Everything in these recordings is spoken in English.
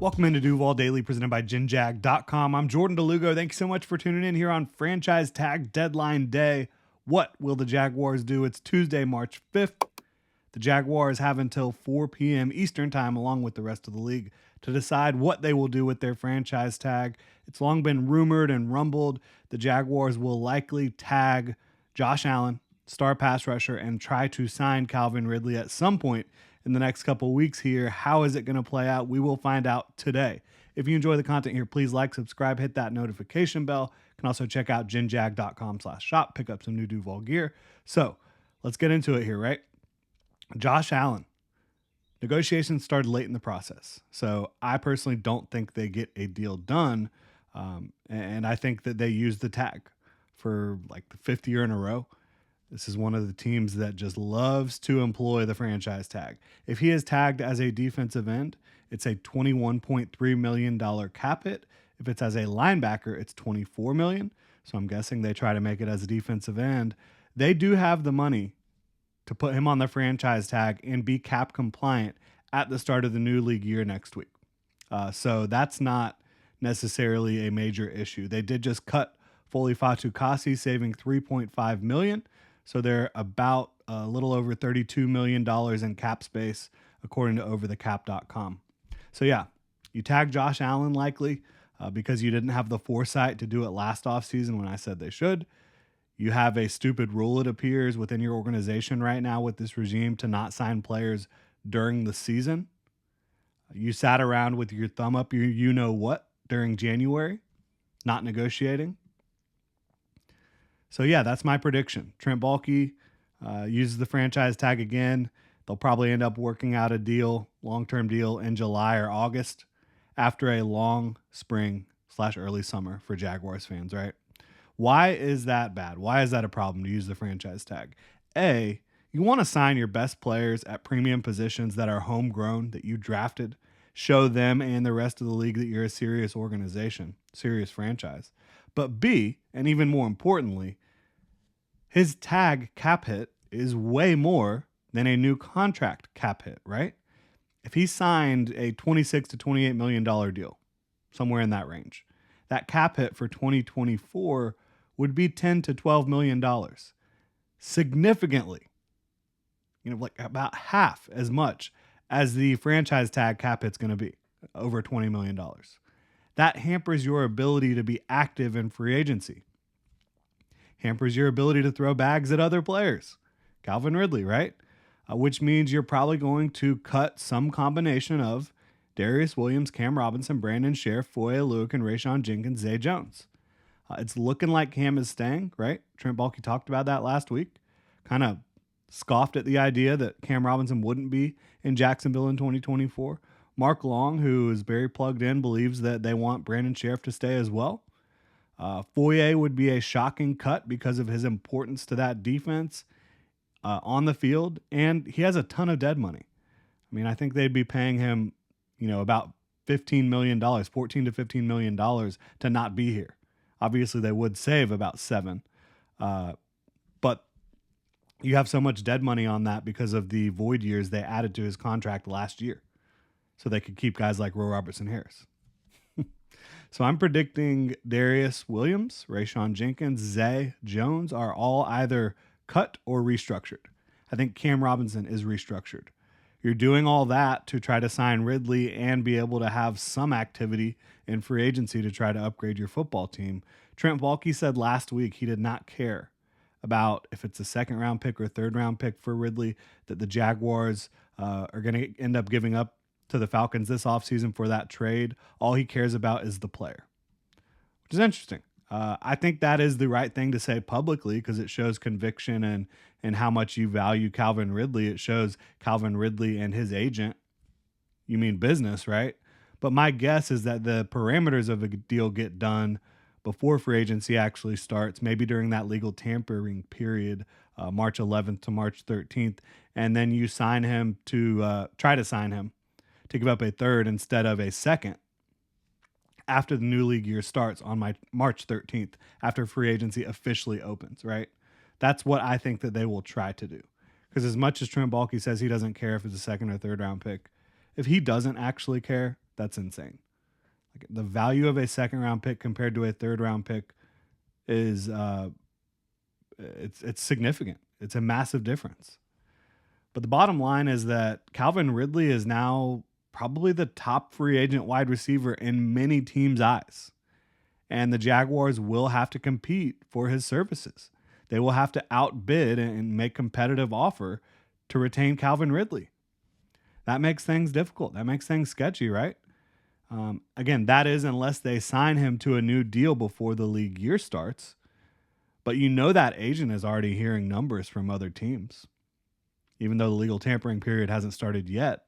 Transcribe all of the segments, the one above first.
Welcome into Duval Daily, presented by GenJag.com. I'm Jordan DeLugo. Thanks so much for tuning in here on Franchise Tag Deadline Day. What will the Jaguars do? It's Tuesday, March 5th. The Jaguars have until 4 p.m. Eastern time, along with the rest of the league, to decide what they will do with their franchise tag. It's long been rumored and rumbled the Jaguars will likely tag Josh Allen, star pass rusher, and try to sign Calvin Ridley at some point in the next couple of weeks here. How is it going to play out? We will find out today. If you enjoy the content here, please like, subscribe, hit that notification bell. You can also check out genjag.com/shop, pick up some new Duval gear. So let's get into it here, right? Josh Allen. Negotiations started late in the process. So I personally don't think they get a deal done. And I think that they use the tag for like the 5th year in a row. This is one of the teams that just loves to employ the franchise tag. If he is tagged as a defensive end, it's a $21.3 million cap hit. If it's as a linebacker, it's $24 million. So I'm guessing they try to make it as a defensive end. They do have the money to put him on the franchise tag and be cap compliant at the start of the new league year next week. So that's not necessarily a major issue. They did just cut Foley Fatukasi, saving $3.5 million. So they're about a little over $32 million in cap space, according to overthecap.com. So yeah, you tag Josh Allen likely because you didn't have the foresight to do it last offseason when I said they should. You have a stupid rule, it appears, within your organization right now with this regime to not sign players during the season. You sat around with your thumb up you know what during January, not negotiating. So yeah, that's my prediction. Trent Baalke uses the franchise tag again. They'll probably end up working out a deal, long-term deal in July or August after a long spring/early summer for Jaguars fans, right? Why is that bad? Why is that a problem to use the franchise tag? A, you want to sign your best players at premium positions that are homegrown, that you drafted. Show them and the rest of the league that you're a serious organization, serious franchise. But B, and even more importantly, his tag cap hit is way more than a new contract cap hit, right? If he signed a $26 to $28 million deal, somewhere in that range, that cap hit for 2024 would be $10 to $12 million. Significantly, like about half as much as the franchise tag cap hit's going to be, over $20 million. That hampers your ability to be active in free agency. Hampers your ability to throw bags at other players. Calvin Ridley, right? Which means you're probably going to cut some combination of Darius Williams, Cam Robinson, Brandon Scherff, Foye Oluokun, and Rayshon Jenkins, Zay Jones. It's looking like Cam is staying, right? Trent Baalke talked about that last week. Kind of scoffed at the idea that Cam Robinson wouldn't be in Jacksonville in 2024. Mark Long, who is very plugged in, believes that they want Brandon Scherff to stay as well. Foye would be a shocking cut because of his importance to that defense on the field, and he has a ton of dead money. I mean, I think they'd be paying him, about $15 million, $14 to $15 million to not be here. Obviously, they would save about $7 million, but you have so much dead money on that because of the void years they added to his contract last year, so they could keep guys like Roe Robertson-Harris. So I'm predicting Darius Williams, Rayshon Jenkins, Zay Jones are all either cut or restructured. I think Cam Robinson is restructured. You're doing all that to try to sign Ridley and be able to have some activity in free agency to try to upgrade your football team. Trent Baalke said last week he did not care about if it's a second-round pick or third-round pick for Ridley, that the Jaguars are going to end up giving up to the Falcons this offseason for that trade. All he cares about is the player, which is interesting. I think that is the right thing to say publicly because it shows conviction and how much you value Calvin Ridley. It shows Calvin Ridley and his agent, you mean business, right? But my guess is that the parameters of a deal get done before free agency actually starts, maybe during that legal tampering period, March 11th to March 13th, and then you sign him to try to sign him to give up a third instead of a second after the new league year starts on March 13th, after free agency officially opens, right? That's what I think that they will try to do. Because as much as Trent Baalke says he doesn't care if it's a second or third round pick, if he doesn't actually care, That's insane. Like the value of a second round pick compared to a third round pick is it's significant. It's a massive difference. But the bottom line is that Calvin Ridley is now probably the top free agent wide receiver in many teams' eyes. And the Jaguars will have to compete for his services. They will have to outbid and make competitive offer to retain Calvin Ridley. That makes things difficult. That makes things sketchy, right? Again, that is unless they sign him to a new deal before the league year starts. But you know that agent is already hearing numbers from other teams. Even though the legal tampering period hasn't started yet,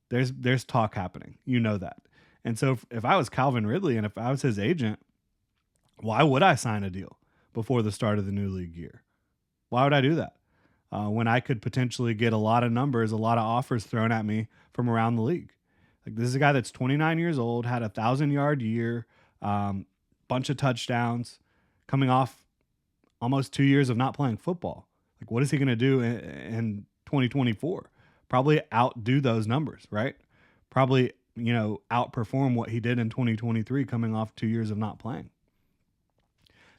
there's talk happening. You know that. And so if I was Calvin Ridley and if I was his agent, why would I sign a deal before the start of the new league year? Why would I do that? When I could potentially get a lot of numbers, a lot of offers thrown at me from around the league. Like this is a guy that's 29 years old, had a 1,000-yard year, bunch of touchdowns, coming off almost 2 years of not playing football. Like what is he going to do in 2024? Probably outdo those numbers, right? Probably, outperform what he did in 2023 coming off 2 years of not playing.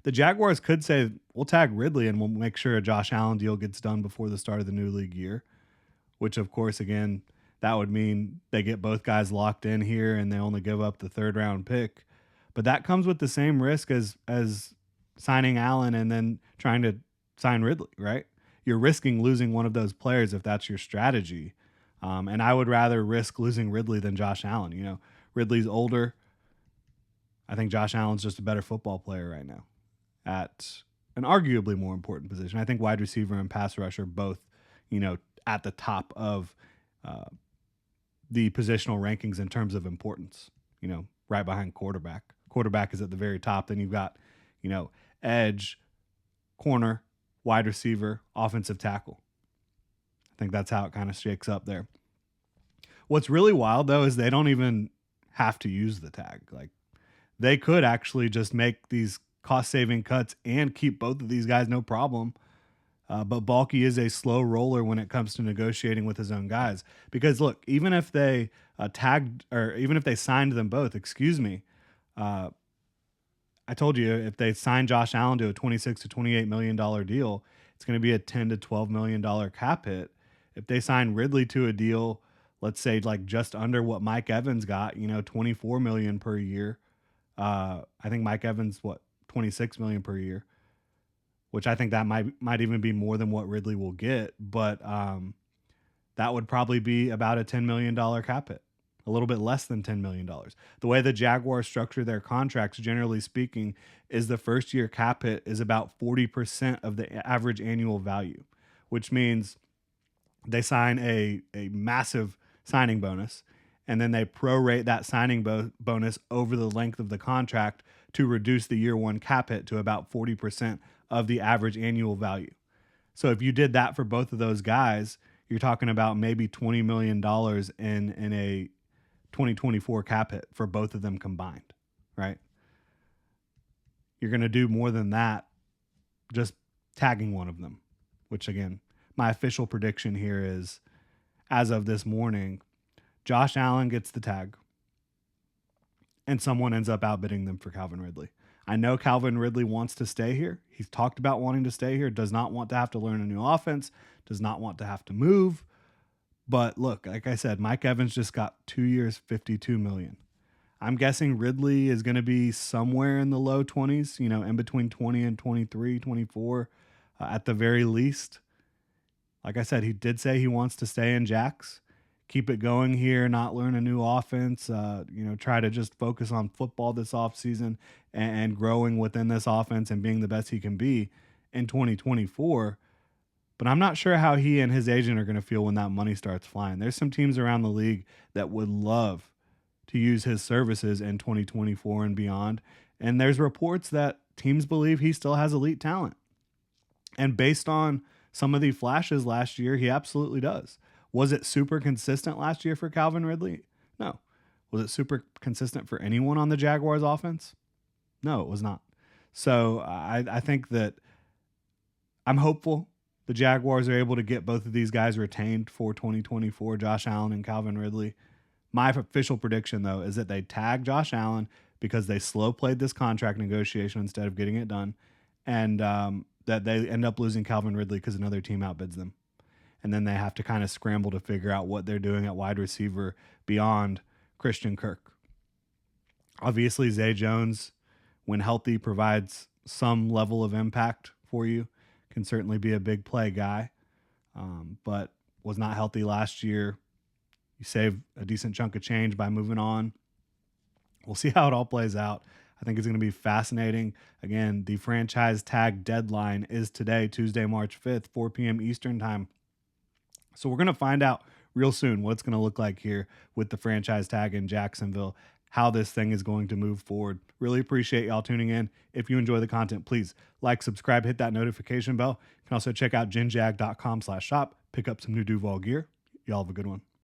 The Jaguars could say, we'll tag Ridley and we'll make sure a Josh Allen deal gets done before the start of the new league year, which, of course, again, that would mean they get both guys locked in here and they only give up the third-round pick. But that comes with the same risk as signing Allen and then trying to sign Ridley, right? You're risking losing one of those players if that's your strategy. And I would rather risk losing Ridley than Josh Allen. Ridley's older. I think Josh Allen's just a better football player right now at an arguably more important position. I think wide receiver and pass rush are both, at the top of the positional rankings in terms of importance, right behind quarterback. Quarterback is at the very top. Then you've got, edge, corner, wide receiver, offensive tackle. I think that's how it kind of shakes up there. What's really wild, though, is they don't even have to use the tag. Like, they could actually just make these cost-saving cuts and keep both of these guys no problem. But Balky is a slow roller when it comes to negotiating with his own guys. Because, look, even if they even if they signed them both, I told you if they sign Josh Allen to a $26 to $28 million deal, it's going to be a $10 to $12 million cap hit. If they sign Ridley to a deal, let's say like just under what Mike Evans got, $24 million per year. I think Mike Evans, $26 million per year, which I think that might even be more than what Ridley will get. But that would probably be about a $10 million cap hit. A little bit less than $10 million. The way the Jaguars structure their contracts, generally speaking, is the first year cap hit is about 40% of the average annual value, which means they sign a massive signing bonus, and then they prorate that signing bonus over the length of the contract to reduce the year one cap hit to about 40% of the average annual value. So if you did that for both of those guys, you're talking about maybe $20 million in a 2024 cap hit for both of them combined, right? You're going to do more than that just tagging one of them, which again, my official prediction here is, as of this morning, Josh Allen gets the tag and someone ends up outbidding them for Calvin Ridley. I know Calvin Ridley wants to stay here. He's talked about wanting to stay here, does not want to have to learn a new offense, does not want to have to move. But look, like I said, Mike Evans just got 2 years, $52 million. I'm guessing Ridley is going to be somewhere in the low 20s, in between 20 and 23, 24 at the very least. Like I said, he did say he wants to stay in Jax, keep it going here, not learn a new offense, try to just focus on football this offseason and growing within this offense and being the best he can be in 2024. But I'm not sure how he and his agent are going to feel when that money starts flying. There's some teams around the league that would love to use his services in 2024 and beyond. And there's reports that teams believe he still has elite talent. And based on some of the flashes last year, he absolutely does. Was it super consistent last year for Calvin Ridley? No. Was it super consistent for anyone on the Jaguars offense? No, it was not. So I think that I'm hopeful the Jaguars are able to get both of these guys retained for 2024, Josh Allen and Calvin Ridley. My official prediction, though, is that they tag Josh Allen because they slow played this contract negotiation instead of getting it done, and that they end up losing Calvin Ridley because another team outbids them. And then they have to kind of scramble to figure out what they're doing at wide receiver beyond Christian Kirk. Obviously, Zay Jones, when healthy, provides some level of impact for you, can certainly be a big play guy, but was not healthy last year. You save a decent chunk of change by moving on. We'll see how it all plays out. I think it's going to be fascinating. Again, the franchise tag deadline is today, Tuesday, March 5th, 4 p.m. Eastern time. So we're going to find out real soon what it's going to look like here with the franchise tag in Jacksonville, how this thing is going to move forward. Really appreciate y'all tuning in. If you enjoy the content, please like, subscribe, hit that notification bell. You can also check out ginjag.com/shop, pick up some new Duval gear. Y'all have a good one.